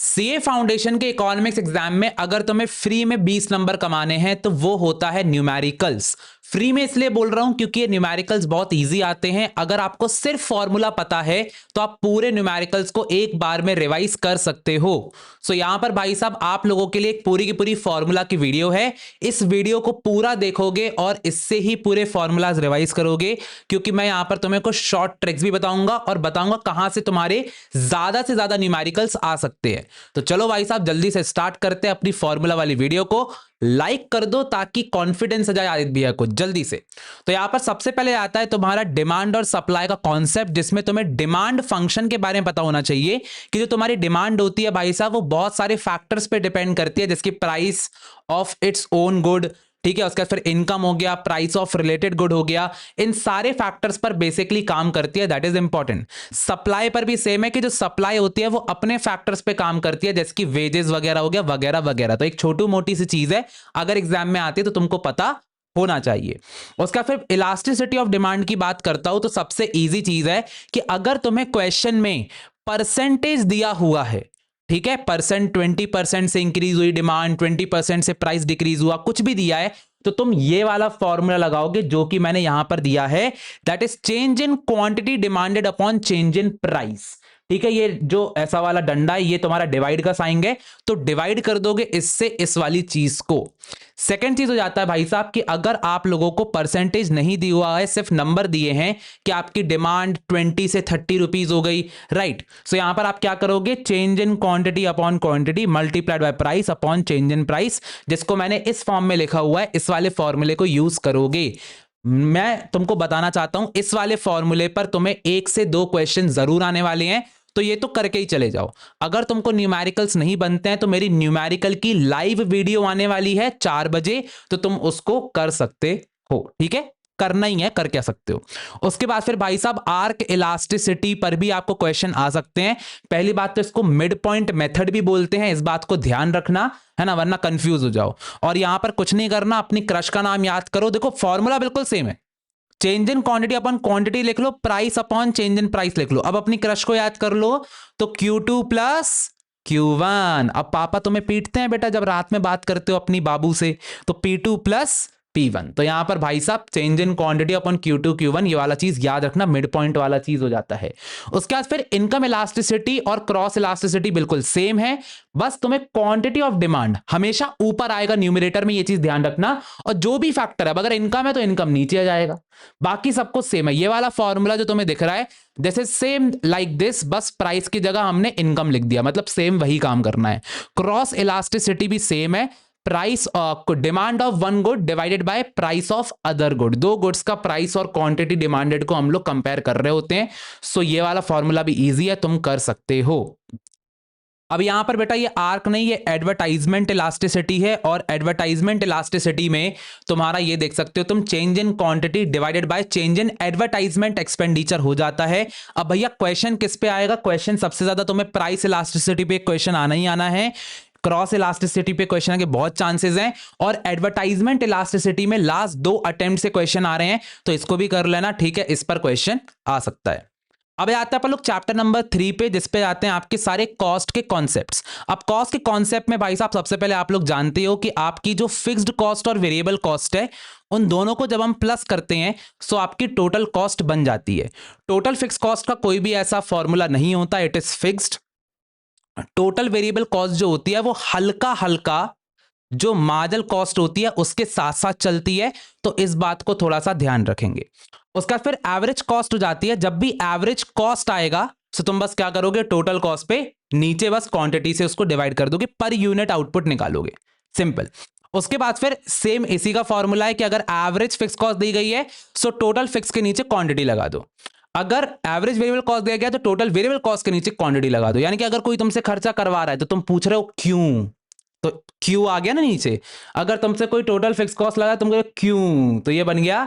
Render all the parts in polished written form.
CA foundation के economics exam में अगर तुम्हें फ्री में 20 नंबर कमाने हैं तो वो होता है न्यूमेरिकल्स। फ्री में इसलिए बोल रहा हूं क्योंकि ये न्यूमेरिकल्स बहुत इजी आते हैं। अगर आपको सिर्फ फॉर्मूला पता है तो आप पूरे न्यूमेरिकल्स को एक बार में रिवाइज कर सकते हो। सो यहां पर भाई साहब आप लोगों के लिए एक पूरी की पूरी फॉर्मूला की वीडियो है। इस वीडियो को पूरा देखोगे और इससे ही पूरे फॉर्मूलाज रिवाइज करोगे, क्योंकि मैं यहां पर तुम्हें कुछ शॉर्ट ट्रिक्स भी बताऊंगा और बताऊंगा कहां से तुम्हारे ज्यादा से ज्यादा न्यूमेरिकल्स आ सकते हैं। तो चलो भाई साहब जल्दी से स्टार्ट करते हैं अपनी फॉर्मूला वाली वीडियो को। लाइक कर दो ताकि कॉन्फिडेंस आ जाए आदित्य भैया को जल्दी से। तो यहां पर सबसे पहले आता है तुम्हारा डिमांड और सप्लाई का कॉन्सेप्ट, जिसमें तुम्हें डिमांड फंक्शन के बारे में पता होना चाहिए कि जो तुम्हारी डिमांड होती है भाई साहब वो बहुत सारे फैक्टर्स पे डिपेंड करती है, जिसकी price of its own good, ठीक है, उसके बाद फिर इनकम हो गया, प्राइस ऑफ रिलेटेड गुड हो गया, इन सारे फैक्टर्स पर बेसिकली काम करती है। That is important. सप्लाई पर भी सेम है कि जो सप्लाई होती है वो अपने फैक्टर्स पे काम करती है, जैसे कि वेजेस वगैरह हो गया वगैरह वगैरह। तो एक छोटी मोटी सी चीज है, अगर एग्जाम में आती है तो तुमको पता होना चाहिए। उसका फिर इलास्टिसिटी ऑफ डिमांड की बात करता हूं तो सबसे इजी चीज है कि अगर तुम्हें क्वेश्चन में परसेंटेज दिया हुआ है, ठीक है, परसेंट 20% से इंक्रीज हुई डिमांड, 20% से प्राइस डिक्रीज हुआ, कुछ भी दिया है तो तुम ये वाला फॉर्मूला लगाओगे जो कि मैंने यहां पर दिया है, that is change in quantity demanded upon change in price. ठीक है, ये जो ऐसा वाला डंडा है ये तुम्हारा डिवाइड का साइन है, तो डिवाइड कर दोगे इससे इस वाली चीज को। सेकंड चीज हो जाता है भाई साहब कि अगर आप लोगों को परसेंटेज नहीं दिया हुआ है, सिर्फ नंबर दिए हैं कि आपकी डिमांड 20 से 30 रुपीज हो गई, राइट, सो यहां पर आप क्या करोगे, change in quantity upon quantity multiplied by price upon change in price, जिसको मैंने इस फॉर्म में लिखा हुआ है, इस वाले फॉर्मूले को यूज करोगे। मैं तुमको बताना चाहता हूं इस वाले फॉर्मूले पर तुम्हें 1 से 2 क्वेश्चन जरूर आने वाले हैं, तो ये तो करके ही चले जाओ। अगर तुमको न्यूमेरिकल्स नहीं बनते हैं तो मेरी न्यूमेरिकल की लाइव वीडियो आने वाली है 4 बजे, तो तुम उसको कर सकते हो, ठीक है, करना ही है, कर क्या सकते हो। उसके बाद फिर भाई साहब आर्क इलास्टिसिटी पर भी आपको क्वेश्चन आ सकते हैं। पहली बात तो इसको मिड पॉइंट मेथड भी बोलते हैं, इस बात को ध्यान रखना है ना, वरना कंफ्यूज हो जाओ। और यहां पर कुछ नहीं करना, अपनी क्रश का नाम याद करो। देखो फॉर्मूला बिल्कुल सेम है, change in quantity upon quantity लिख लो, price upon change in price लिख लो। अब अपनी क्रश को याद कर लो, तो Q2 प्लस Q1। अब पापा तुम्हें पीटते हैं बेटा जब रात में बात करते हो अपनी बाबू से, तो P2 प्लस P1। तो यहां पर भाई साहब change in quantity upon Q2 Q1 ये वाला चीज याद रखना, मिड पॉइंट वाला चीज हो जाता है। उसके बाद फिर इनकम इलास्टिसिटी और क्रॉस इलास्टिसिटी बिल्कुल सेम है, बस तुम्हें क्वांटिटी ऑफ डिमांड हमेशा ऊपर आएगा न्यूमरेटर में, ये चीज ध्यान रखना। और जो भी फैक्टर है, अगर इनकम है तो इनकम नीचे आ जाएगा, बाकी सबको सेम है। ये वाला फॉर्मूला जो तुम्हें दिख रहा है जैसे सेम लाइक दिस, बस प्राइस की जगह हमने इनकम लिख दिया, मतलब सेम वही काम करना है। क्रॉस इलास्टिसिटी भी सेम है, price demand of one good divided by price of other good. दो गुड्स का प्राइस और क्वांटिटी डिमांडेड को हम लोग कंपेयर कर रहे होते हैं। सो ये वाला फॉर्मूला भी इजी है, तुम कर सकते हो। अब यहां पर बेटा ये आर्क नहीं, ये एडवर्टाइजमेंट इलास्टिसिटी है, और एडवर्टाइजमेंट इलास्टिसिटी में तुम्हारा ये देख सकते हो तुम, change in quantity divided by change in advertisement expenditure हो जाता है। अब भैया क्वेश्चन किस पे आएगा, क्वेश्चन सबसे ज्यादा तुम्हें प्राइस इलास्टिसिटी पे क्वेश्चन आना ही आना है, क्रॉस इलास्टिसिटी पे क्वेश्चन के बहुत चांसेस हैं, और एडवर्टाइजमेंट इलास्टिसिटी में लास्ट 2 अटेम्प्ट से क्वेश्चन आ रहे हैं, तो इसको भी कर लेना, ठीक है, इस पर क्वेश्चन आ सकता है। अब आते हैं अपन लोग चैप्टर नंबर 3 पे, जिस पे आते हैं आपके सारे कॉस्ट के कॉन्सेप्ट्स। अब कॉस्ट के कॉन्सेप्ट में भाई साहब सबसे पहले आप लोग जानते हो कि आपकी जो फिक्स्ड कॉस्ट और वेरिएबल कॉस्ट है, उन दोनों को जब हम प्लस करते हैं सो आपकी टोटल कॉस्ट बन जाती है। टोटल फिक्स कॉस्ट का कोई भी ऐसा फॉर्मूला नहीं होता, it is fixed. Total variable cost जो होती है वो हल्का हल्का जो मार्जिनल कॉस्ट होती है उसके साथ साथ चलती है, तो इस बात को थोड़ा सा ध्यान रखेंगे। उसका फिर एवरेज कॉस्ट हो जाती है, जब भी एवरेज कॉस्ट आएगा तो तुम बस क्या करोगे, टोटल कॉस्ट पे नीचे बस क्वांटिटी से उसको डिवाइड कर दोगे, पर यूनिट आउटपुट निकालोगे, सिंपल। उसके बाद फिर सेम इसी का फॉर्मूला है कि अगर एवरेज फिक्स कॉस्ट दी गई है सो टोटल फिक्स के नीचे क्वांटिटी लगा दो, अगर एवरेज वेरिएबल कॉस्ट दिया गया तो टोटल वेरिएबल कॉस्ट के नीचे क्वांटिटी लगा दो। यानी कि अगर कोई तुमसे खर्चा करवा रहा है तो तुम पूछ रहे हो क्यों, तो क्यों आ गया ना नीचे। अगर तुमसे कोई टोटल फिक्स कॉस्ट लगा तुम क्यों, तो ये बन गया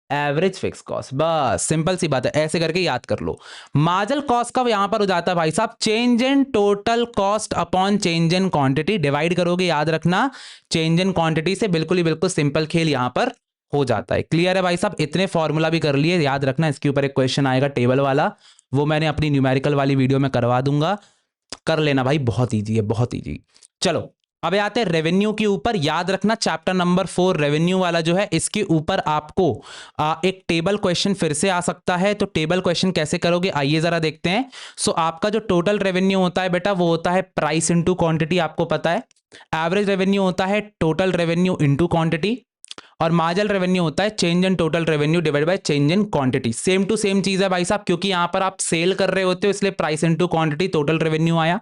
एवरेज फिक्स कॉस्ट, बस सिंपल सी बात है, ऐसे करके याद कर लो। मार्जिनल कॉस्ट का यहां पर हो जाता है भाई साहब change in total cost upon change in quantity, divide करोगे, याद रखना चेंज इन क्वांटिटी से, बिल्कुल ही बिल्कुल सिंपल खेल यहां पर हो जाता है। क्लियर है भाई साहब, इतने फॉर्मूला भी कर लिए, याद रखना इसके ऊपर एक क्वेश्चन आएगा टेबल वाला, वो मैंने अपनी न्यूमेरिकल वाली वीडियो में करवा दूंगा। कर लेना भाई, बहुत ईजी है, बहुत ईजी। चलो अब आते हैं रेवेन्यू के ऊपर। याद रखना चैप्टर नंबर 4 रेवेन्यू वाला जो है, इसके ऊपर आपको एक टेबल क्वेश्चन फिर से आ सकता है। तो टेबल क्वेश्चन कैसे करोगे आइए जरा देखते हैं। सो आपका जो टोटल रेवेन्यू होता है बेटा, वो होता है प्राइस इंटू क्वांटिटी, आपको पता है। एवरेज रेवेन्यू होता है टोटल रेवेन्यू इंटू क्वांटिटी, और मार्जिनल रेवेन्यू होता है change in total revenue divide by change in quantity. Same to same चीज है भाई साहब, क्योंकि यहां पर आप सेल कर रहे होते हो, इसलिए price into quantity total revenue आया।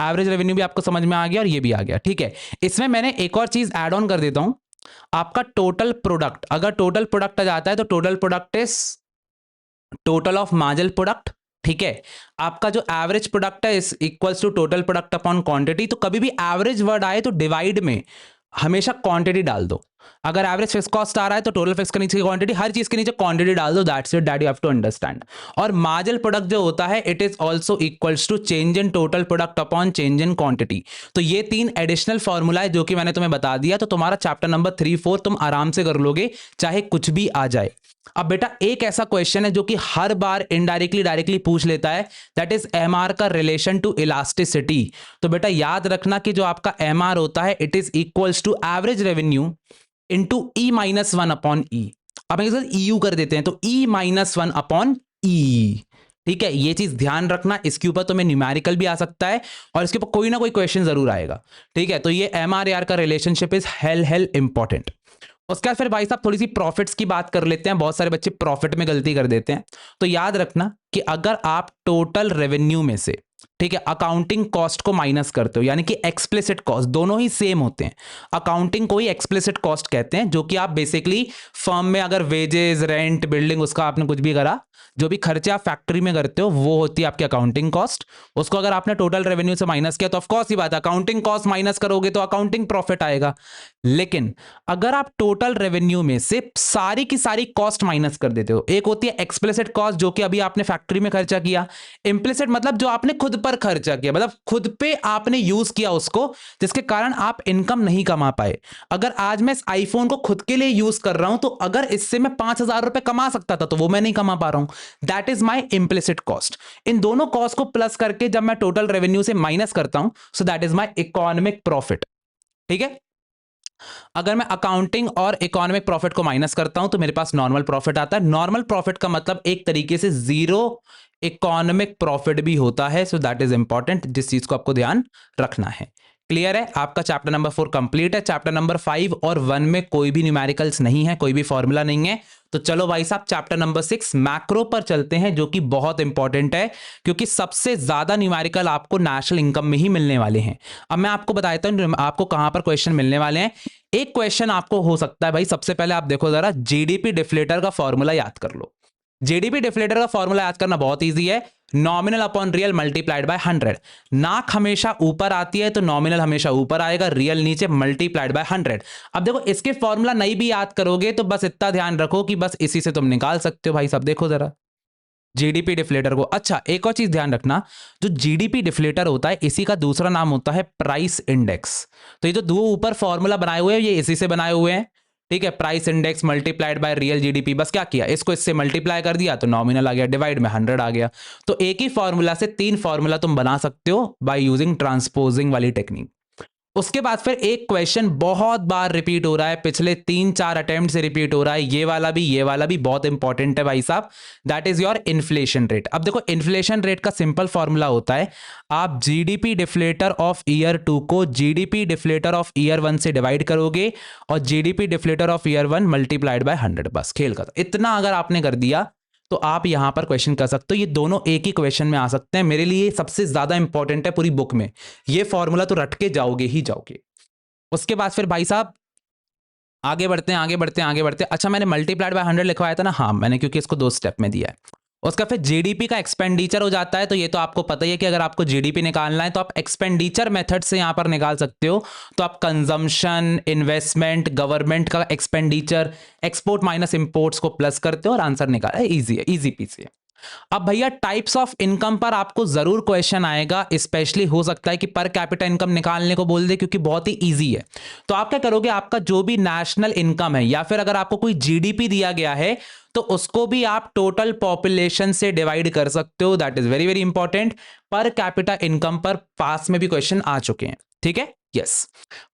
एवरेज रेवेन्यू भी आपको समझ में आ गया और ये भी आ गया, ठीक है। इसमें मैंने एक और चीज ऐड ऑन कर देता हूं, आपका टोटल प्रोडक्ट, अगर टोटल प्रोडक्ट आ जाता है तो total product is total of marginal product, ठीक है। आपका जो एवरेज प्रोडक्ट है is equals to total product upon quantity. तो कभी भी एवरेज वर्ड आए तो डिवाइड में हमेशा क्वांटिटी डाल दो। अगर एवरेज फिक्स कॉस्ट आ रहा है तो टोटल फिक्स के नीचे क्वांटिटी, हर चीज के नीचे क्वांटिटी डाल दो, that's it, that you have to understand. और मार्जिनल प्रोडक्ट जो होता है it is also equals to change in total product upon change in quantity. तो ये 3 एडिशनल फॉर्मूला है जो कि मैंने तुम्हें बता दिया, तो तुम्हारा चैप्टर नंबर 3, 4 तुम आराम से कर लोगे, चाहे कुछ भी आ जाए। अब बेटा एक ऐसा क्वेश्चन है जो कि हर बार इनडायरेक्टली डायरेक्टली पूछ लेता है, दैट इज एमआर का रिलेशन टू इलास्टिसिटी। तो बेटा याद रखना कि जो आपका एमआर होता है it is equals to average revenue into E minus 1 upon E. अब ईयू कर देते हैं, तो ई माइनस 1 अपॉन ई, ठीक है। ये चीज ध्यान रखना, इसके ऊपर तुम्हें न्यूमेरिकल भी आ सकता है और इसके ऊपर कोई ना कोई क्वेश्चन जरूर आएगा, ठीक है। तो ये एमआर आर का रिलेशनशिप इज हेल इंपॉर्टेंट। उसके बाद फिर भाई साहब थोड़ी सी प्रॉफिट्स की बात कर लेते हैं। बहुत सारे बच्चे प्रॉफिट में गलती कर देते हैं। तो याद रखना कि अगर आप टोटल रेवेन्यू में से, ठीक है, अकाउंटिंग कॉस्ट को माइनस करते हो, यानी कि एक्सप्लिसिट कॉस्ट, दोनों ही सेम होते हैं। अकाउंटिंग को ही एक्सप्लिसिट कॉस्ट कहते हैं, जो कि आप बेसिकली फर्म में अगर वेजेस, रेंट, बिल्डिंग, उसका आपने कुछ भी करा, जो भी खर्चे आप फैक्ट्री में करते हो वो होती है आपकी अकाउंटिंग कॉस्ट। उसको अगर आपने टोटल रेवेन्यू से माइनस किया तो ऑफ कोर्स ही बात है, अकाउंटिंग कॉस्ट माइनस करोगे तो अकाउंटिंग प्रॉफिट आएगा। लेकिन अगर आप टोटल रेवेन्यू में से सारी की सारी कॉस्ट माइनस कर देते हो, एक होती है एक्सप्लिसिट कॉस्ट जो कि अभी आपने फैक्ट्री में खर्चा किया, इम्प्लिसिट मतलब जो आपने खुद पर खर्चा किया, मतलब खुद पे आपने यूज किया उसको, जिसके कारण आप इनकम नहीं कमा पाए। अगर आज मैं इस आईफोन को खुद के लिए यूज कर रहा हूं, तो अगर इससे मैं 5,000 रुपए कमा सकता था तो वो मैं नहीं कमा पा रहा हूं, that is my implicit cost. इन दोनों कॉस्ट को प्लस करके जब मैं टोटल रेवेन्यू से माइनस करता हूं, so that is my economic profit, ठीक है। अगर मैं अकाउंटिंग और इकोनॉमिक प्रॉफिट को माइनस करता हूं तो मेरे पास नॉर्मल प्रॉफिट आता है। नॉर्मल प्रॉफिट का मतलब एक तरीके से जीरो इकोनॉमिक प्रॉफिट भी होता है, सो दैट इज इंपॉर्टेंट, जिस चीज को आपको ध्यान रखना है। क्लियर है? आपका चैप्टर नंबर 4 कंप्लीट है। चैप्टर नंबर 5 और 1 में कोई भी न्यूमेरिकल्स नहीं है, कोई भी फॉर्मूला नहीं है। तो चलो भाई साहब चैप्टर नंबर 6 मैक्रो पर चलते हैं, जो कि बहुत इंपॉर्टेंट है क्योंकि सबसे ज्यादा न्यूमेरिकल आपको नेशनल इनकम में ही मिलने वाले हैं। अब मैं आपको बताता हूं आपको कहां पर क्वेश्चन मिलने वाले हैं। एक क्वेश्चन आपको हो सकता है भाई, सबसे पहले आप देखो जरा, जीडीपी डिफ्लेटर का फॉर्मूला याद कर लो। जीडीपी डिफ्लेटर का फॉर्मूला याद करना बहुत इजी है, nominal upon real multiplied by 100। नाक हमेशा ऊपर आती है तो नॉमिनल हमेशा ऊपर आएगा, रियल नीचे, मल्टीप्लाइड बाय 100। अब देखो इसके फॉर्मूला नहीं भी याद करोगे तो बस इतना ध्यान रखो कि बस इसी से तुम निकाल सकते हो भाई साहब। देखो जरा जीडीपी डिफ्लेटर को। अच्छा एक और चीज ध्यान रखना, जो जीडीपी डिफ्लेटर होता है इसी का दूसरा नाम होता है प्राइस इंडेक्स। तो ये जो दो ऊपर फॉर्मूला बनाए हुए हैं ये इसी से बनाए हुए हैं, ठीक है। Price index multiplied by real GDP, बस क्या किया, इसको इससे मल्टीप्लाई कर दिया तो नॉमिनल आ गया, डिवाइड में 100 आ गया। तो एक ही फॉर्मूला से 3 फॉर्मूला तुम बना सकते हो बाय यूजिंग ट्रांसपोजिंग वाली टेक्निक। उसके बाद फिर एक क्वेश्चन बहुत बार रिपीट हो रहा है, पिछले 3-4 अटेम्प्ट से रिपीट हो रहा है, ये वाला भी बहुत इंपॉर्टेंट है भाई साहब, that is your inflation rate. अब देखो इन्फ्लेशन रेट का सिंपल फॉर्मूला होता है, आप जीडीपी डिफ्लेटर ऑफ ईयर 2 को जीडीपी डिफ्लेटर ऑफ ईयर 1 से डिवाइड करोगे और GDP deflator of year 1 multiplied by 100, बस खेल का। इतना अगर आपने कर दिया तो आप यहां पर क्वेश्चन कर सकते हो। ये दोनों एक ही क्वेश्चन में आ सकते हैं। मेरे लिए सबसे ज्यादा इंपॉर्टेंट है पूरी बुक में, ये फॉर्मूला तो रट के जाओगे ही जाओगे। उसके बाद फिर भाई साहब आगे बढ़ते हैं। अच्छा मैंने मल्टीप्लाइड बाय 100 लिखवाया था ना, हाँ मैंने, क्योंकि इसको 2 स्टेप में दिया है। उसका फिर जीडीपी का एक्सपेंडिचर हो जाता है। तो ये तो आपको पता ही है कि अगर आपको जीडीपी निकालना है तो आप एक्सपेंडिचर मेथड से यहां पर निकाल सकते हो। तो आप कंजम्पशन, इन्वेस्टमेंट, गवर्नमेंट का एक्सपेंडिचर, एक्सपोर्ट माइनस इंपोर्ट्स को प्लस करते हो और आंसर निकाला। इजी है, इजी पीसी है। अब भैया टाइप्स ऑफ इनकम पर आपको जरूर क्वेश्चन आएगा, स्पेशली हो सकता है कि पर कैपिटा इनकम निकालने को बोल दे, क्योंकि बहुत ही इजी है। तो आप क्या करोगे, आपका जो भी नेशनल इनकम है या फिर अगर आपको कोई जीडीपी दिया गया है तो उसको भी आप टोटल पॉपुलेशन से डिवाइड कर सकते हो। That is very very important. Per capita income पर पास में भी क्वेश्चन आ चुके हैं, ठीक है। यस,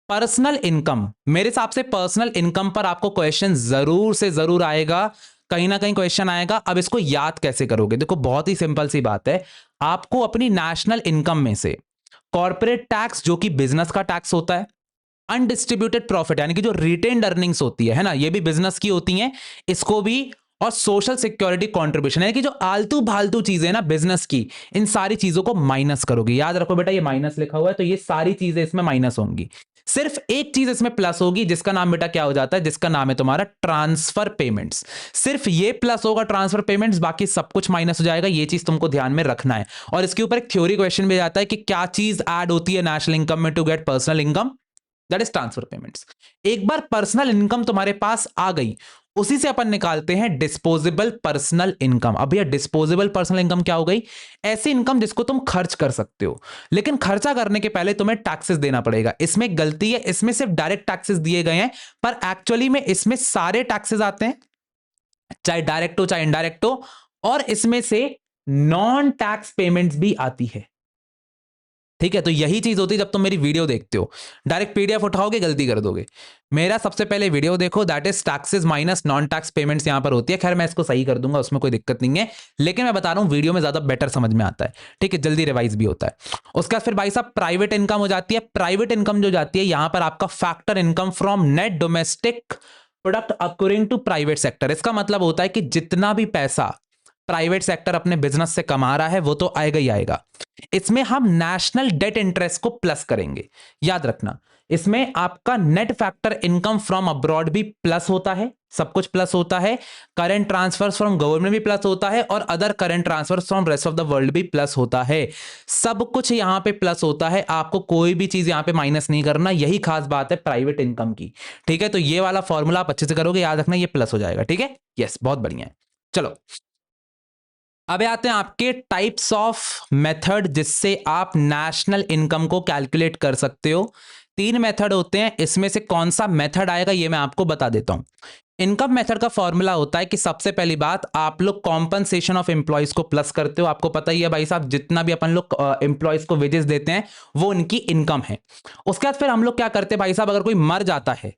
पर्सनल इनकम, मेरे हिसाब से पर्सनल इनकम पर आपको क्वेश्चन जरूर से जरूर आएगा, कहीं ना कहीं क्वेश्चन आएगा। अब इसको याद कैसे करोगे? देखो बहुत ही सिंपल सी बात है, आपको अपनी नेशनल इनकम में से कॉर्पोरेट टैक्स जो कि बिजनेस का टैक्स होता है, अनडिस्ट्रीब्यूटेड प्रॉफिट यानी कि जो रिटेन्ड अर्निंग्स होती है ना, ये भी बिजनेस की होती हैं, इसको भी, और सोशल सिक्योरिटी कंट्रीब्यूशन यानी कि जो आलतू फालतू चीजें ना बिजनेस की, इन सारी चीजों को माइनस करोगे। याद रखो बेटा, ये माइनस लिखा हुआ है तो ये सारी चीजें इसमें माइनस होंगी। सिर्फ एक चीज इसमें प्लस होगी, जिसका नाम बेटा क्या हो जाता है? जिसका नाम है तुम्हारा ट्रांसफर पेमेंट्स। सिर्फ ये प्लस होगा ट्रांसफर पेमेंट्स, बाकी सब कुछ माइनस हो जाएगा। ये चीज तुमको ध्यान में रखना है। और इसके ऊपर एक थ्योरी क्वेश्चन भी आता है कि क्या चीज ऐड होती है नेशनल इनकम में to get personal income? That is transfer payments. एक बार पर्सनल इनकम तुम्हारे पास आ गई, उसी से अपन निकालते हैं डिस्पोजेबल पर्सनल इनकम। अब ये डिस्पोजेबल पर्सनल इनकम क्या हो गई? ऐसी इनकम जिसको तुम खर्च कर सकते हो, लेकिन खर्चा करने के पहले तुम्हें टैक्सेस देना पड़ेगा। इसमें गलती है, इसमें सिर्फ डायरेक्ट टैक्सेस दिए गए हैं, पर एक्चुअली में इसमें सारे टैक्सेस आते हैं, चाहे डायरेक्ट हो चाहे इनडायरेक्ट हो, और इसमें से नॉन टैक्स पेमेंट्स भी आती है। ठीक है, तो यही चीज होती है जब तुम मेरी वीडियो देखते हो, डायरेक्ट पीडीएफ उठाओगे गलती कर दोगे। मेरा सबसे पहले वीडियो देखो, that is taxes minus non tax payments यहां पर होती है। खैर मैं इसको सही कर दूंगा, उसमें कोई दिक्कत नहीं है, लेकिन मैं बता रहा हूं वीडियो में ज्यादा बेटर समझ में आता है। ठीक है, जल्दी रिवाइज भी होता है। उसके बाद फिर भाई साहब प्राइवेट इनकम हो जाती है। प्राइवेट इनकम जो जाती है यहां पर आपका factor income from net domestic product according to private sector. इसका मतलब होता है कि जितना भी पैसा प्राइवेट सेक्टर अपने बिजनेस से कमा रहा है वो तो आएगा ही आएगा। इसमें हम नेशनल डेट इंटरेस्ट को प्लस करेंगे। याद रखना, इसमें आपका net factor income from abroad भी प्लस होता है, सब कुछ प्लस होता है। करंट ट्रांसफर्स फ्रॉम गवर्नमेंट भी प्लस होता है, और other current transfers from rest of the world भी प्लस होता है। सब कुछ यहां पे प्लस होता है, आपको कोई भी चीज यहां पे माइनस नहीं करना। यही खास बात है प्राइवेट इनकम की। ठीक है, तो ये वाला फॉर्मूला आप अच्छे से करोगे, याद रखना ये प्लस हो जाएगा। ठीक है, यस, बहुत बढ़िया है। चलो अब आते हैं आपके टाइप्स ऑफ मेथड जिससे आप नेशनल इनकम को कैलकुलेट कर सकते हो। 3 मेथड होते हैं, इसमें से कौन सा मेथड आएगा ये मैं आपको बता देता हूं। इनकम मेथड का फॉर्मूला होता है कि सबसे पहली बात, आप लोग कॉम्पनसेशन ऑफ एम्प्लॉयज को प्लस करते हो। आपको पता ही है भाई साहब, जितना भी अपन लोग एम्प्लॉयज को वेजेस देते हैं वो उनकी इनकम है। उसके बाद फिर हम लोग क्या करते हैं भाई साहब, अगर कोई मर जाता है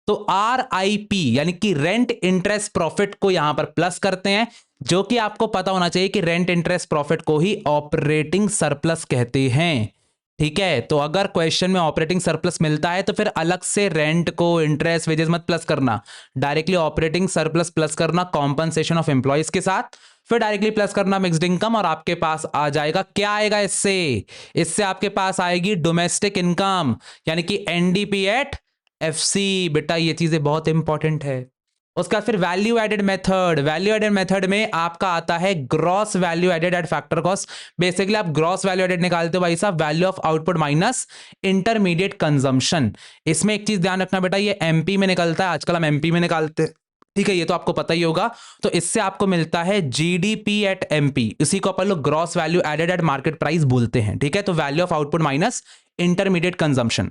तो RIP यानी कि रेंट इंटरेस्ट प्रॉफिट को यहां पर प्लस करते हैं, जो कि आपको पता होना चाहिए कि रेंट इंटरेस्ट प्रॉफिट को ही ऑपरेटिंग सरप्लस कहते हैं। ठीक है, तो अगर क्वेश्चन में ऑपरेटिंग सरप्लस मिलता है तो फिर अलग से रेंट को इंटरेस्ट वेजेस मत प्लस करना, डायरेक्टली ऑपरेटिंग सरप्लस प्लस करना कॉम्पनसेशन ऑफ एम्प्लॉयज के साथ, फिर डायरेक्टली प्लस करना मिक्स्ड इनकम, और आपके पास आ जाएगा, क्या आएगा इससे आपके पास आएगी डोमेस्टिक इनकम यानी कि NDP एट FC। बेटा ये चीजें बहुत इंपॉर्टेंट है। उसका फिर value added method, value added method में आपका आता है gross value added at factor cost. Basically आप ग्रॉस वैल्यू एडेड निकालते हो भाई साहब, value of output minus intermediate consumption. इसमें एक चीज ध्यान रखना बेटा, ये MP में निकलता है, आजकल हम MP में निकालते हैं। ठीक है, ये तो आपको पता ही होगा। तो इससे आपको मिलता है GDP एट MP, इसी को अपन लोग gross value added at market price बोलते हैं। ठीक है, तो value of output minus intermediate consumption.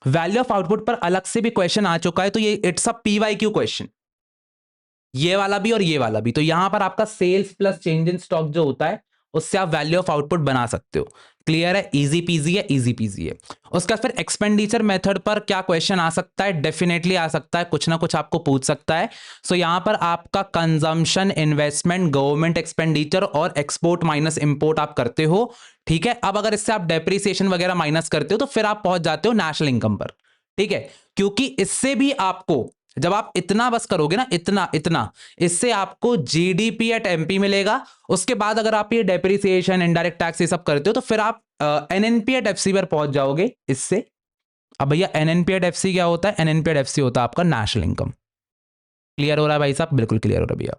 Value of output पर अलग से भी क्वेश्चन आ चुका है, तो ये इट्स अ PYQ क्वेश्चन, ये वाला भी और ये वाला भी। तो यहां पर आपका sales plus change in stock जो होता है उससे आप वैल्यू ऑफ आउटपुट बना सकते हो। क्लियर है, इजी पीजी है, इजी पीजी है। उसका फिर एक्सपेंडिचर मेथड पर क्या क्वेश्चन आ सकता है? डेफिनेटली आ सकता है, कुछ ना कुछ आपको पूछ सकता है। सो यहां पर आपका कंजम्पशन, इन्वेस्टमेंट, गवर्नमेंट एक्सपेंडिचर और एक्सपोर्ट माइनस इंपोर्ट आप करते हो। ठीक है, अब अगर इससे आप डेप्रिसिएशन वगैरह माइनस करते हो तो फिर आप पहुंच जाते हो नेशनल इनकम पर। ठीक है, क्योंकि इससे भी आपको, जब आप इतना बस करोगे ना, इतना इससे आपको GDP एट MP मिलेगा। उसके बाद अगर आप ये डेप्रिसिएशन, इनडायरेक्ट टैक्स ये सब करते हो तो फिर आप NNP एट FC पर पहुंच जाओगे इससे। अब भैया NNP एट FC क्या होता है? NNP एट FC होता है आपका नेशनल इनकम। क्लियर हो रहा है भाई साहब? बिल्कुल क्लियर हो रहा है भैया।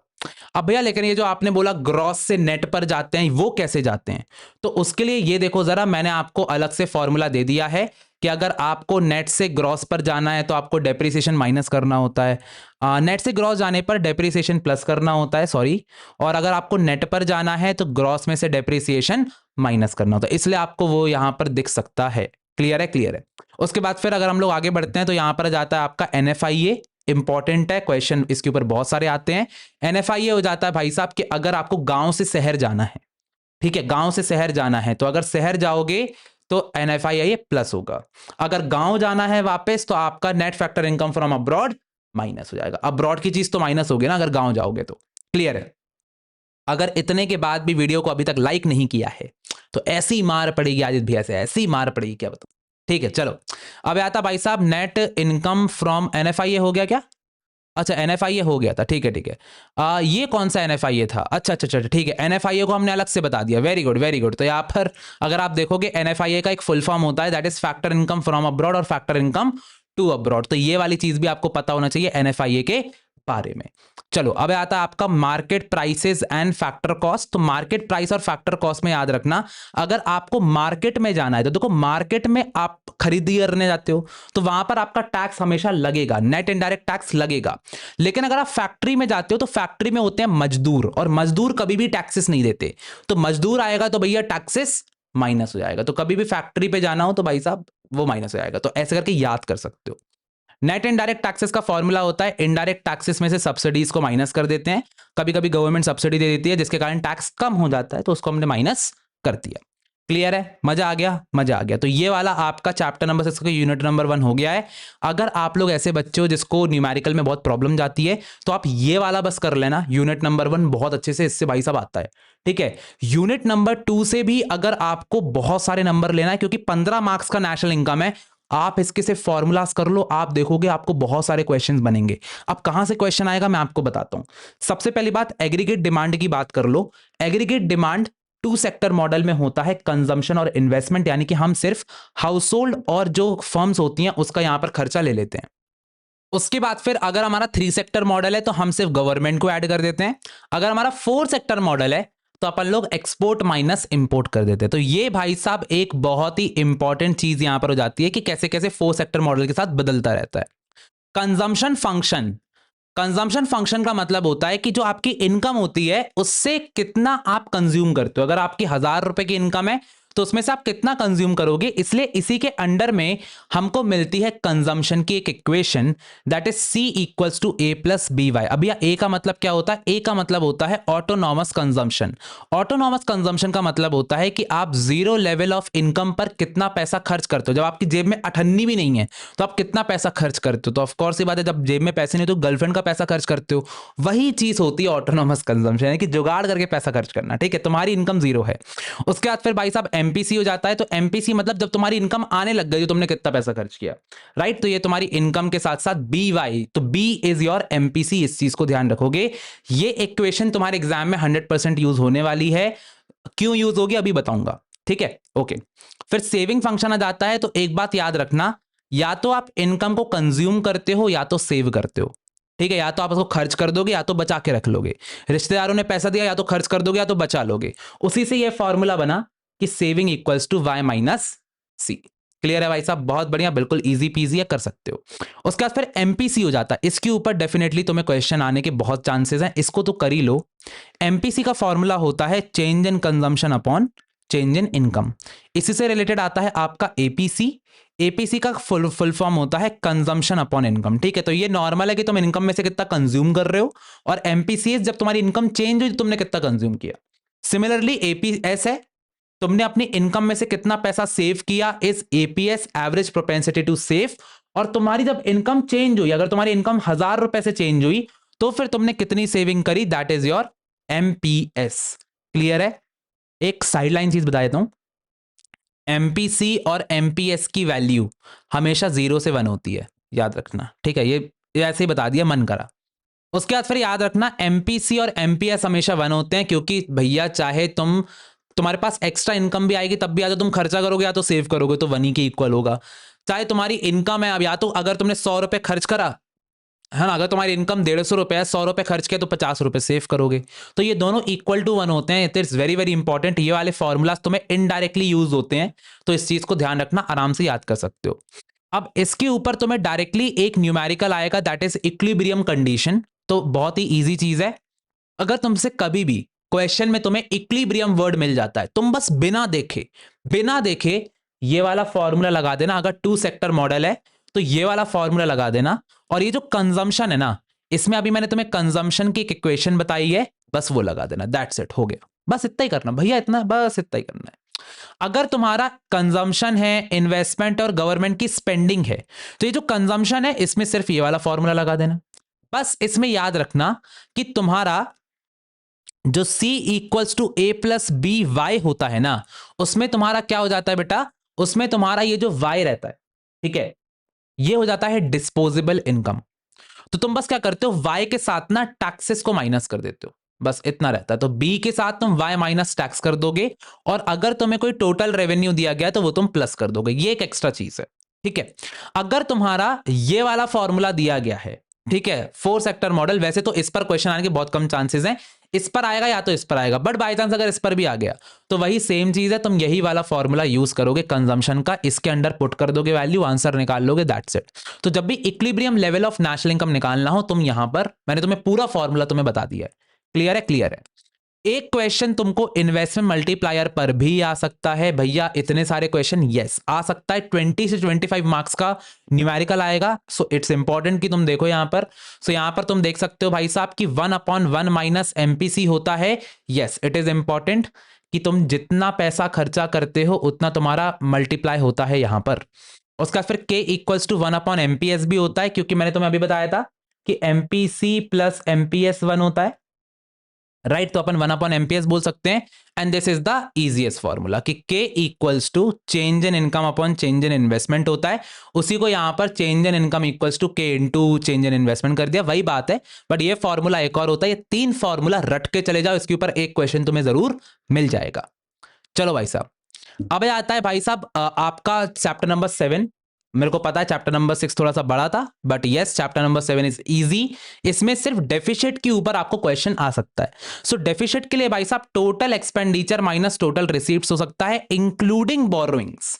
अब भैया लेकिन ये जो आपने बोला ग्रॉस से नेट पर जाते हैं, वो कैसे जाते हैं? तो उसके लिए ये देखो जरा, मैंने आपको अलग से फॉर्मूला दे दिया है कि अगर आपको नेट से ग्रॉस पर जाना है तो आपको डेप्रिसिएशन माइनस करना होता है, नेट से ग्रॉस जाने पर डेप्रिसिएशन प्लस करना होता है, सॉरी, और अगर आपको नेट पर जाना है तो ग्रॉस में से डेप्रिसिएशन माइनस करना होता है। इसलिए आपको वो यहां पर दिख सकता है। क्लियर है, क्लियर है। उसके बाद फिर अगर हम लोग आगे बढ़ते हैं तो यहां पर जाता है आपका NFIA, इंपॉर्टेंट है क्वेश्चन, इसके ऊपर बहुत सारे आते हैं। एनएफआईए हो जाता है भाई साहब कि अगर आपको गांव से शहर जाना है, ठीक है, गांव से शहर जाना है, तो अगर शहर जाओगे तो एनएफआईए प्लस होगा। अगर गांव जाना है वापस तो आपका net factor income from abroad minus हो जाएगा। अब्रॉड की चीज तो माइनस होगी ना अगर गांव जाओगे तो। क्लियर है? अगर इतने के बाद भी वीडियो को अभी तक लाइक नहीं किया है तो ऐसी मार पड़ेगी आदित्य भैया से, ऐसी मार पड़ेगी क्या बताओ। ठीक है चलो, अब आता भाई साहब नेट इनकम फ्रॉम एनएफआईए हो गया क्या? अच्छा एनएफआईए हो गया था, ठीक है ठीक है। ये कौन सा एनएफआईए था? अच्छा अच्छा अच्छा ठीक है, एनएफआईए को हमने अलग से बता दिया, वेरी गुड वेरी गुड। तो यहाँ पर अगर आप देखोगे एनएफआईए का एक फुल फॉर्म होता है that is factor income from abroad और फैक्टर इनकम टू अब्रॉड। तो ये वाली चीज भी आपको पता होना चाहिए एनएफआईए के बारे में। चलो अब आता है आपका market prices and factor cost. तो मार्केट प्राइस और फैक्टर कॉस्ट में याद रखना, अगर आपको मार्केट में जाना है तो देखो मार्केट में आप खरीदी करने जाते हो तो वहां पर आपका टैक्स हमेशा लगेगा, नेट इनडायरेक्ट टैक्स लगेगा। लेकिन अगर आप फैक्ट्री में जाते हो तो फैक्ट्री में होते हैं मजदूर, और मजदूर कभी भी टैक्सेस नहीं देते। तो मजदूर आएगा तो भैया टैक्सेस माइनस हो जाएगा। तो कभी भी फैक्ट्री पे जाना हो तो भाई साहब वो माइनस हो जाएगा। तो ऐसे करके याद कर सकते हो। नेट इनडायरेक्ट टैक्सेस का फॉर्मूला होता है इनडायरेक्ट टैक्सेस में से सब्सिडीज को माइनस कर देते हैं। कभी कभी गवर्नमेंट सब्सिडी दे देती है जिसके कारण टैक्स कम हो जाता है, तो उसको हमने माइनस कर दिया। क्लियर है? मजा आ गया, मजा आ गया। तो ये वाला आपका चैप्टर नंबर 6 का यूनिट नंबर 1 हो गया है। अगर आप लोग ऐसे बच्चे हो जिसको न्यूमेरिकल में बहुत प्रॉब्लम जाती है तो आप ये वाला बस कर लेना, यूनिट नंबर 1 बहुत अच्छे से इससे भाई साहब आता है। ठीक है, यूनिट नंबर 2 से भी अगर आपको बहुत सारे नंबर लेना है, क्योंकि 15 मार्क्स का नेशनल इनकम है, आप इसके से फॉर्मूलाज कर लो, आप देखोगे आपको बहुत सारे क्वेश्चंस बनेंगे। अब कहां से क्वेश्चन आएगा मैं आपको बताता हूं। सबसे पहली बात एग्रीगेट डिमांड की बात कर लो। Aggregate demand two sector model में होता है कंजम्पशन और इन्वेस्टमेंट, यानी कि हम सिर्फ हाउस होल्ड और जो फर्म्स होती हैं उसका यहां पर खर्चा ले लेते हैं। उसके बाद फिर अगर हमारा 3 सेक्टर मॉडल है तो हम सिर्फ गवर्नमेंट को ऐड कर देते हैं। अगर हमारा 4 सेक्टर मॉडल है तो अपन लोग एक्सपोर्ट माइनस इंपोर्ट कर देते हैं। तो ये भाई साहब एक बहुत ही इंपॉर्टेंट चीज यहां पर हो जाती है कि कैसे कैसे 4 सेक्टर मॉडल के साथ बदलता रहता है। कंजम्पशन फंक्शन, कंजम्पशन फंक्शन का मतलब होता है कि जो आपकी इनकम होती है उससे कितना आप कंज्यूम करते हो। अगर आपकी 1000 रुपए की इनकम है तो उसमें से आप कितना कंज्यूम करोगे, इसलिए इसी के अंडर में हमको मिलती है कंजम्पशन की एक equation that is C equals to A plus BY। अब यह A का मतलब क्या होता है? A का मतलब होता है ऑटोनॉमस कंजम्पशन। ऑटोनॉमस कंजम्पशन का मतलब होता है कि आप जीरो लेवल ऑफ इनकम पर कितना पैसा खर्च करते हो। जब आपकी जेब में अठन्नी भी नहीं है तो आप कितना पैसा खर्च करते हो? तो ऑफकोर्स ये बात है, जब जेब में पैसे नहीं तो गर्लफ्रेंड का पैसा खर्च करते हो। वही चीज होती है ऑटोनॉमस कंजम्पशन, यानी कि जुगाड़ करके पैसा खर्च करना। ठीक है, तुम्हारी इनकम जीरो है। उसके बाद फिर भाई साहब एमपीसी हो जाता है। तो एमपीसी मतलब जब तुम्हारी इनकम आने लग गई तो तुमने कितना पैसा खर्च किया, राइट? तो ये तुम्हारी इनकम के साथ साथ BY, तो B इज योर एमपीसी। इस चीज को ध्यान रखोगे। ये इक्वेशन तुम्हारे एग्जाम में 100% यूज होने वाली है। क्यों यूज होगी अभी बताऊंगा। ठीक है, ओके। फिर सेविंग फंक्शन आ जाता है। तो एक बात याद रखना, या तो आप इनकम को कंज्यूम करते हो या तो सेव करते हो। ठीक है, या तो आप उसको खर्च कर दोगे या तो बचा के रख लोगे। रिश्तेदारों ने पैसा दिया, या तो खर्च कर दोगे या तो बचा लोगे। उसी से ये फॉर्मूला बना कि saving equals to Y minus C। Clear है भाई साहब? बहुत बढ़िया, बिल्कुल इजी पीजी है, कर सकते हो। उसके बाद फिर एमपीसी हो जाता है। इसके ऊपर डेफिनेटली तुम्हें क्वेश्चन आने के बहुत चांसेस हैं, इसको तो कर ही लो। एमपीसी का फॉर्मूला होता है change in consumption upon change in income. इसी से रिलेटेड आता है आपका एपीसी। एपीसी का फुल फॉर्म होता है कंजम्पशन अपॉन इनकम। ठीक है, तो ये नॉर्मल है कि तुम इनकम में से कितना कंज्यूम कर रहे हो, और एमपीसी जब तुम्हारी इनकम चेंज हुई तो तुमने कितना कंज्यूम किया। सिमिलरली एपीएस है, तुमने अपनी इनकम में से कितना पैसा सेव किया, is APS average propensity to save. और तुम्हारी जब इनकम चेंज हुई, अगर तुम्हारी इनकम 1000 रुपए से चेंज हुई तो फिर तुमने कितनी सेविंग करी, that is your MPS. Clear है? एक साइडलाइन चीज बता देता हूं, एमपीसी और एमपीएस की वैल्यू हमेशा 0 से 1 होती है, याद रखना। ठीक है, ये ऐसे ही बता दिया, मन करा। उसके बाद फिर याद रखना एमपीसी और एमपीएस हमेशा 1 होते हैं, क्योंकि भैया चाहे तुम्हारे पास एक्स्ट्रा इनकम भी आएगी तब भी या तो तुम खर्चा करोगे या तो सेव करोगे, तो 1 ही के इक्वल होगा। चाहे तुम्हारी इनकम है, अब या तो अगर तुमने 100 रुपए खर्च करा है ना, अगर तुम्हारी इनकम 150 रुपए है, 100 रुपए खर्च किया तो 50 रुपए सेव करोगे। तो ये दोनों इक्वल टू 1 होते हैं। It's very very important. ये वाले फॉर्मूलाज तुम्हें इनडायरेक्टली यूज होते हैं, तो इस चीज को ध्यान रखना, आराम से याद कर सकते हो। अब इसके ऊपर तुम्हें डायरेक्टली एक न्यूमेरिकल आएगा दैट इज इक्विलिब्रियम कंडीशन। तो बहुत ही ईजी चीज है। अगर तुमसे कभी भी क्वेश्चन में तुम्हें इक्विलिब्रियम वर्ड मिल जाता है, तुम बस बिना देखे ये वाला फॉर्मूला लगा देना। अगर 2 सेक्टर मॉडल है तो ये वाला फॉर्मूला लगा देना। और ये जो कंजम्पशन है ना, इसमें अभी मैंने तुम्हें कंजम्पशन की एक इक्वेशन बताई है, बस वो लगा देना, दैट्स इट, हो गया। बस इतना ही करना भैया, इतना बस इतना ही करना है। अगर तुम्हारा कंजम्पशन है, इन्वेस्टमेंट और गवर्नमेंट की स्पेंडिंग है, तो ये जो कंजम्पशन है इसमें सिर्फ ये वाला फॉर्मूला लगा देना। बस इसमें याद रखना कि तुम्हारा जो C equals to A plus B Y होता है ना, उसमें तुम्हारा क्या हो जाता है बेटा, उसमें तुम्हारा ये जो Y रहता है, ठीक है, ये हो जाता है डिस्पोजेबल इनकम। तो तुम बस क्या करते हो, Y के साथ ना टैक्सेस को माइनस कर देते हो, बस इतना रहता है। तो B के साथ तुम Y माइनस टैक्स कर दोगे, और अगर तुम्हें कोई टोटल रेवेन्यू दिया गया तो वो तुम प्लस कर दोगे, ये एक एक्स्ट्रा चीज है, ठीक है। अगर तुम्हारा ये वाला फॉर्मूला दिया गया है, ठीक है, 4 सेक्टर मॉडल, वैसे तो इस पर क्वेश्चन आने के बहुत कम चांसेस हैं, इस पर आएगा या तो इस पर आएगा, बट बाय चांस अगर इस पर भी आ गया तो वही सेम चीज है, तुम यही वाला फॉर्मूला यूज करोगे कंजम्पशन का, इसके अंदर पुट कर दोगे वैल्यू, आंसर निकाल लोगे, दैट्स इट। तो जब भी equilibrium level of national income निकालना हो, तुम यहां पर, मैंने तुम्हें पूरा फॉर्मूला तुम्हें बता दिया है, क्लियर है, क्लियर है। एक क्वेश्चन तुमको इन्वेस्टमेंट मल्टीप्लायर पर भी आ सकता है भैया, इतने सारे क्वेश्चन, यस आ सकता है, 20 से 25 मार्क्स का न्यूमेरिकल आएगा। सो इट्स इंपॉर्टेंट कि तुम देखो यहां पर। सो यहां पर तुम देख सकते हो भाई साहब कि 1/1 माइनस एमपीसी होता है, यस इट इज इंपॉर्टेंट कि तुम जितना पैसा खर्चा करते हो उतना तुम्हारा मल्टीप्लाई होता है यहां पर। उसका फिर k इक्वल्स टू 1/MPS भी होता है, क्योंकि मैंने तुम्हें अभी बताया था कि एमपीसी प्लस एमपीएस 1 होता है, राइट। तो अपन 1/MPS बोल सकते हैं, and this is the easiest formula कि k equals to change in income upon change in investment होता है। उसी को यहां पर change in income equals to k into change in investment कर दिया, वही बात है। बट ये फॉर्मूला एक और होता है, ये 3 फॉर्मूला रट के चले जाओ, इसके ऊपर एक क्वेश्चन तुम्हें जरूर मिल जाएगा। चलो भाई साहब, अब आता है भाई साहब आपका चैप्टर नंबर 7। मेरे को पता है चैप्टर नंबर 6 थोड़ा सा बड़ा था, but yes chapter number 7 is easy. इसमें सिर्फ डेफिसिट के ऊपर आपको क्वेश्चन आ सकता है। सो डेफिसिट के लिए भाई साहब total expenditure minus total receipts हो सकता है, इंक्लूडिंग बोरोइंग्स।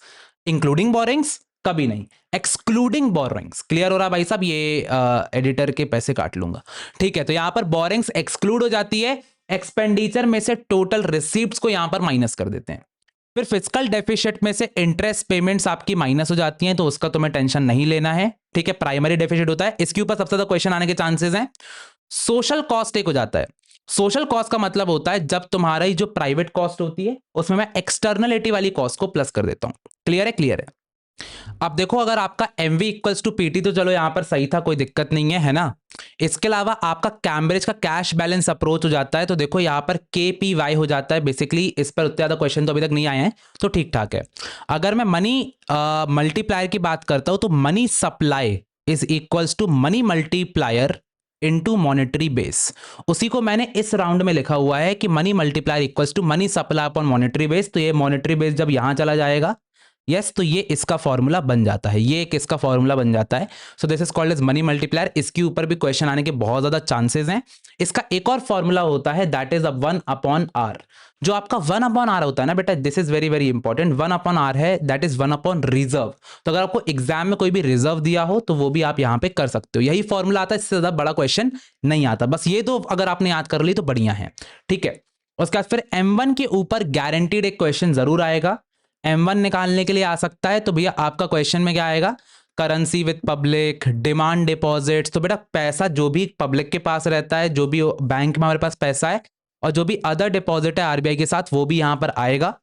इंक्लूडिंग बोरोइंग्स कभी नहीं, एक्सक्लूडिंग बोरोइंग्स। क्लियर हो रहा भाई साहब, ये एडिटर के पैसे काट लूंगा, ठीक है। तो यहां पर बोरोइंग्स एक्सक्लूड हो जाती है, एक्सपेंडिचर में से टोटल रिसीट्स को यहां पर माइनस कर देते हैं। फिर फिजिकल डेफिसिट में से इंटरेस्ट पेमेंट्स आपकी माइनस हो जाती हैं, तो उसका तुम्हें टेंशन नहीं लेना है, ठीक है। प्राइमरी डेफिसिट होता है, इसके ऊपर सबसे ज्यादा क्वेश्चन आने के चांसेस हैं। सोशल कॉस्ट एक हो जाता है। सोशल कॉस्ट का मतलब होता है जब तुम्हारी जो प्राइवेट कॉस्ट होती है उसमें मैं एक्सटर्नलिटी वाली कॉस्ट को प्लस कर देता हूं। क्लियर है, क्लियर है। अब देखो, अगर आपका MV इक्वल्स टू PT तो चलो यहां पर सही था, कोई दिक्कत नहीं है ना। इसके अलावा आपका कैम्ब्रिज का कैश बैलेंस अप्रोच हो जाता है, तो देखो यहां पर KPY हो जाता है। बेसिकली इस पर उतने ज्यादा क्वेश्चन तो अभी तक नहीं आए हैं, तो ठीक ठाक है। अगर मैं मनी मल्टीप्लायर की बात करता हूं, तो money supply is equals to money multiplier into monetary base. उसी को मैंने इस राउंड में लिखा हुआ है कि money multiplier equals to money supply upon monetary base. तो ये मॉनेटरी बेस जब यहां चला जाएगा, यस, तो ये इसका फॉर्मूला बन जाता है, ये एक इसका फॉर्मूला बन जाता है। So this is called as money multiplier. इसके ऊपर भी क्वेश्चन आने के बहुत ज्यादा चांसेस हैं। इसका एक और फॉर्मूला होता है, दैट इज 1/R। जो आपका 1/R होता है ना बेटा, this is very very important. 1/R है, दैट इज 1 रिजर्व। तो अगर आपको एग्जाम में कोई भी रिजर्व दिया हो तो वो भी आप यहां पे कर सकते हो, यही फॉर्मूला आता है, इससे ज्यादा बड़ा क्वेश्चन नहीं आता। बस ये तो अगर आपने याद कर ली तो बढ़िया है, ठीक है। उसके बाद फिर M1 के ऊपर गारंटीड एक क्वेश्चन जरूर आएगा। M1 निकालने के लिए आ सकता है, तो भैया आपका क्वेश्चन में क्या आएगा, currency with public, demand deposits. तो बेटा पैसा जो भी पब्लिक के पास रहता है, जो भी बैंक में हमारे पास पैसा है, और जो भी अदर डिपॉजिट है RBI के साथ, वो भी यहां पर आएगा।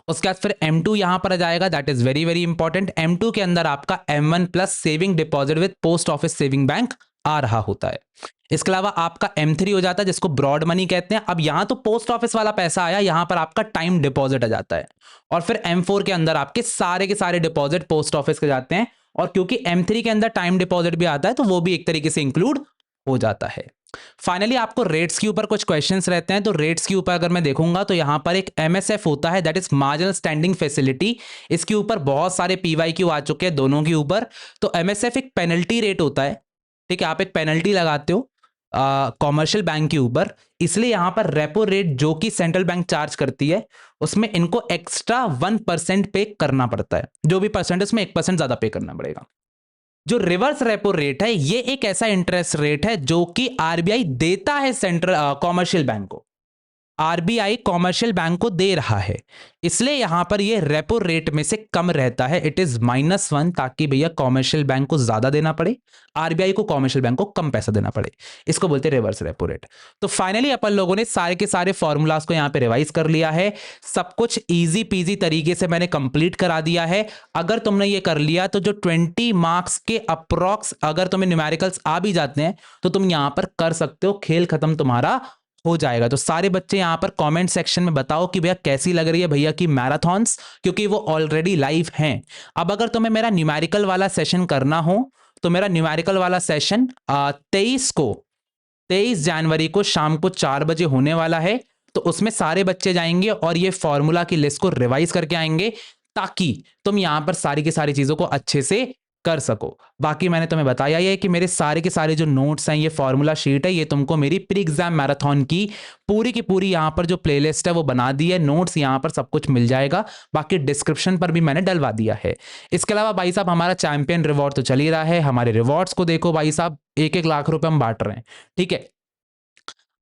उसके बाद फिर M2 यहां पर आ जाएगा, that is very very important. M2 के अंदर आपका M1 plus saving deposit with post office saving bank आ रहा होता है। इसके अलावा आपका M3 हो जाता है, जिसको ब्रॉड मनी कहते हैं। अब यहां तो पोस्ट ऑफिस वाला पैसा आया, यहां पर आपका टाइम डिपॉजिट आ जाता है। और फिर M4 के अंदर आपके के सारे डिपॉजिट पोस्ट ऑफिस के जाते हैं, और क्योंकि M3 के अंदर टाइम डिपॉजिट भी आता है, तो वो भी एक तरीके से इंक्लूड हो जाता है। फाइनली आपको रेट्स के ऊपर कुछ क्वेश्चंस रहते हैं। तो रेट्स के ऊपर अगर मैं देखूंगा तो यहां पर एक MSF होता है, that is marginal standing facility. इसके ऊपर बहुत सारे PYQ आ चुके हैं दोनों के ऊपर। तो MSF एक पेनल्टी रेट होता है, ठीक है। आप एक पेनल्टी लगाते हो कॉमर्शियल बैंक के ऊपर, इसलिए यहां पर रेपो रेट जो कि सेंट्रल बैंक चार्ज करती है, उसमें इनको एक्स्ट्रा 1% पे करना पड़ता है। जो भी परसेंट उसमें 1% ज्यादा पे करना पड़ेगा। जो रिवर्स रेपो रेट है, ये एक ऐसा इंटरेस्ट रेट है जो कि RBI देता है सेंट्रल कॉमर्शियल बैंक को। आरबीआई कॉमर्शियल बैंक को दे रहा है, इसलिए यहां पर ये रेपो रेट में से कम रहता है, इट इज -1, ताकि भैया कॉमर्शियल बैंक को ज्यादा देना पड़े, आरबीआई को कॉमर्शियल बैंक को कम पैसा देना पड़े। इसको बोलते हैं रिवर्स रेपो रेट। तो फाइनली अपन लोगों ने सारे के सारे फॉर्मूलाज को यहां पे रिवाइज कर लिया है, सब कुछ इजी पीजी तरीके से मैंने कंप्लीट करा दिया है। अगर तुमने ये कर लिया तो जो 20 मार्क्स के अप्रॉक्स अगर तुम्हें न्यूमेरिकल्स आ भी जाते हैं तो तुम यहां पर कर सकते हो, खेल खत्म तुम्हारा हो जाएगा। तो सारे बच्चे यहां पर कमेंट सेक्शन में बताओ कि भैया कैसी लग रही है भैया की मैराथन्स, क्योंकि वो ऑलरेडी लाइव हैं। अब अगर तुम्हें मेरा न्यूमेरिकल वाला सेशन करना हो तो मेरा न्यूमेरिकल वाला सेशन 23 जनवरी को शाम को 4 बजे होने वाला है। तो उसमें सारे बच्चे जाएंगे और ये फॉर्मूला की लिस्ट को रिवाइज करके आएंगे, ताकि तुम यहां पर सारी की सारी चीजों को अच्छे से कर सको। बाकी मैंने तुम्हें बताया ही है कि मेरे सारे के सारे जो नोट्स हैं, ये फॉर्मूला शीट है, ये तुमको मेरी प्री एग्जाम मैराथन की पूरी यहां पर जो प्लेलिस्ट है वो बना दी है, नोट्स यहां पर सब कुछ मिल जाएगा, बाकी डिस्क्रिप्शन पर भी मैंने डलवा दिया है। इसके अलावा भाई साहब हमारा चैंपियन रिवॉर्ड तो चल ही रहा है, हमारे रिवॉर्ड्स को देखो भाई साहब, 1-1 लाख रुपए हम बांट रहे हैं, ठीक है।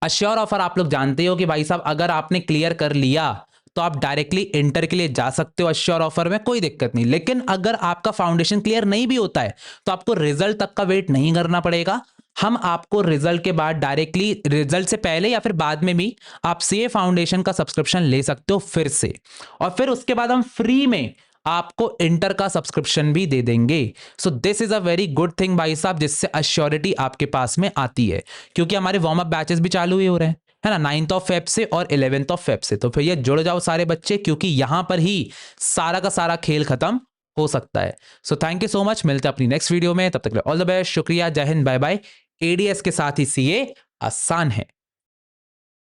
अश्योर ऑफर आप लोग जानते हो कि भाई साहब अगर आपने क्लियर कर लिया तो आप डायरेक्टली इंटर के लिए जा सकते हो अश्योर ऑफर में, कोई दिक्कत नहीं। लेकिन अगर आपका फाउंडेशन क्लियर नहीं भी होता है तो आपको रिजल्ट तक का वेट नहीं करना पड़ेगा, हम आपको रिजल्ट के बाद डायरेक्टली, रिजल्ट से पहले या फिर बाद में भी आप सीए फाउंडेशन का सब्सक्रिप्शन ले सकते हो फिर से, और फिर उसके बाद हम फ्री में आपको इंटर का सब्सक्रिप्शन भी दे देंगे। सो this is a very good thing भाई साहब, जिससे अश्योरिटी आपके पास में आती है, क्योंकि हमारे वार्म अप बैचेस भी चालू ही हो रहे हैं, है ना, 9 फेब से और 11 फेब से। तो फिर ये जुड़ जाओ सारे बच्चे, क्योंकि यहां पर ही सारा का सारा खेल खत्म हो सकता है। So thank you so much, मिलते हैं अपनी नेक्स्ट वीडियो में, तब तक ऑल द बेस्ट, शुक्रिया, जय हिंद, बाय बाय। एडीएस के साथ ही सीए आसान है।